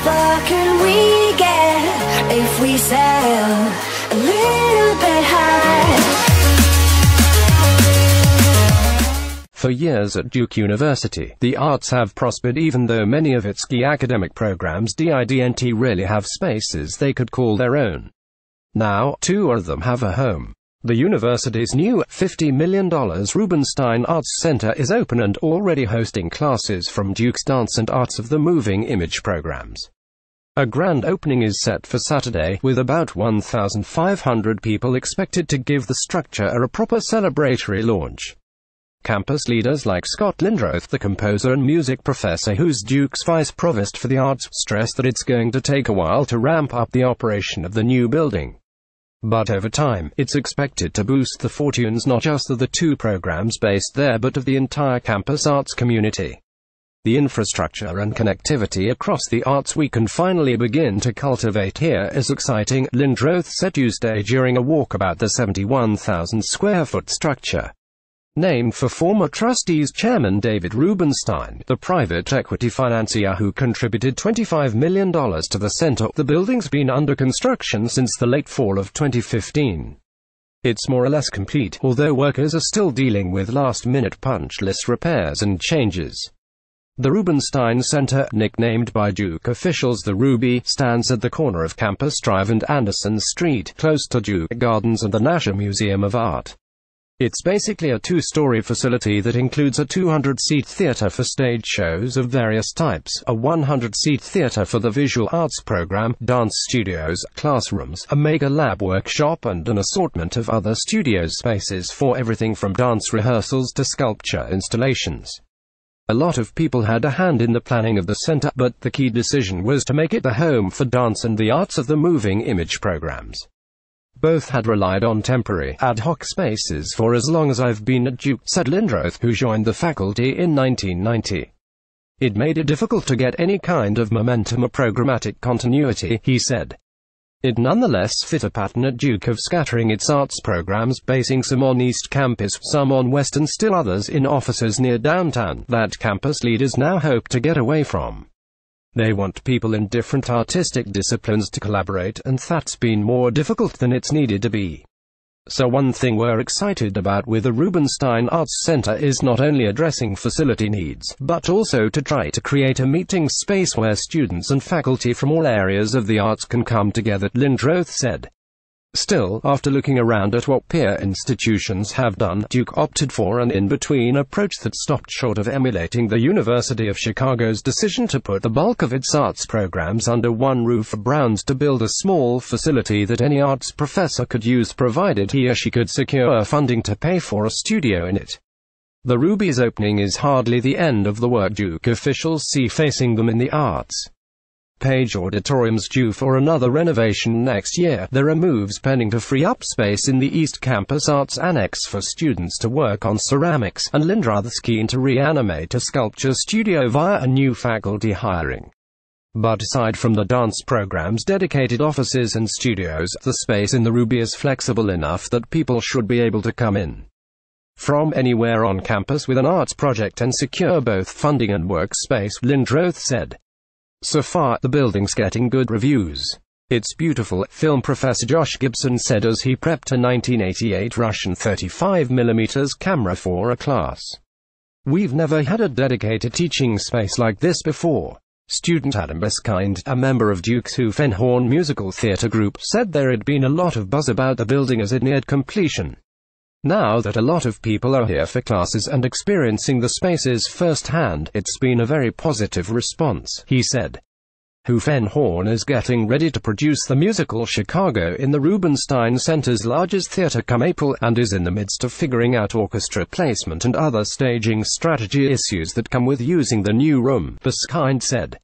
far can we get if we sail a little bit high? For years at Duke University, the arts have prospered even though many of its key academic programs didn't really have spaces they could call their own. Now, two of them have a home. The university's new $50 million Rubenstein Arts Center is open and already hosting classes from Duke's Dance and Arts of the Moving Image programs. A grand opening is set for Saturday, with about 1,500 people expected to give the structure a proper celebratory launch. Campus leaders like Scott Lindroth, the composer and music professor who's Duke's vice provost for the arts, stress that it's going to take a while to ramp up the operation of the new building. But over time, it's expected to boost the fortunes not just of the two programs based there but of the entire campus arts community. The infrastructure and connectivity across the arts we can finally begin to cultivate here is exciting, Lindroth said Tuesday during a walkabout the 71,000 square foot structure. Named for former trustees chairman David Rubenstein, the private equity financier who contributed $25 million to the center, the building's been under construction since the late fall of 2015. It's more or less complete, although workers are still dealing with last-minute punch list repairs and changes. The Rubenstein Center, nicknamed by Duke officials the Ruby, stands at the corner of Campus Drive and Anderson Street, close to Duke Gardens and the National Museum of Art. It's basically a two-story facility that includes a 200-seat theater for stage shows of various types, a 100-seat theater for the visual arts program, dance studios, classrooms, a mega lab workshop and an assortment of other studio spaces for everything from dance rehearsals to sculpture installations. A lot of people had a hand in the planning of the center, but the key decision was to make it the home for dance and the arts of the moving image programs. Both had relied on temporary, ad hoc spaces for as long as I've been at Duke, said Lindroth, who joined the faculty in 1990. It made it difficult to get any kind of momentum or programmatic continuity, he said. It nonetheless fit a pattern at Duke of scattering its arts programs, basing some on East Campus, some on West and still others in offices near downtown, that campus leaders now hope to get away from. They want people in different artistic disciplines to collaborate, and that's been more difficult than it's needed to be. So one thing we're excited about with the Rubenstein Arts Center is not only addressing facility needs, but also to try to create a meeting space where students and faculty from all areas of the arts can come together, Lindroth said. Still, after looking around at what peer institutions have done, Duke opted for an in-between approach that stopped short of emulating the University of Chicago's decision to put the bulk of its arts programs under one roof, Browns to build a small facility that any arts professor could use provided he or she could secure funding to pay for a studio in it. The Ruby's opening is hardly the end of the work Duke officials see facing them in the arts. Page Auditorium's due for another renovation next year. There are moves pending to free up space in the East Campus Arts Annex for students to work on ceramics, and Lindroth's keen to reanimate a sculpture studio via a new faculty hiring. But aside from the dance program's dedicated offices and studios, the space in the Ruby is flexible enough that people should be able to come in from anywhere on campus with an arts project and secure both funding and workspace, Lindroth said. So far, the building's getting good reviews. It's beautiful, film professor Josh Gibson said as he prepped a 1988 Russian 35mm camera for a class. We've never had a dedicated teaching space like this before. Student Adam Beskind, a member of Duke's Hoofenhorn musical theater group, said there had been a lot of buzz about the building as it neared completion. Now that a lot of people are here for classes and experiencing the spaces firsthand, it's been a very positive response, he said. Hoofenhorn is getting ready to produce the musical Chicago in the Rubenstein Center's largest theater come April, and is in the midst of figuring out orchestra placement and other staging strategy issues that come with using the new room, Beskind said.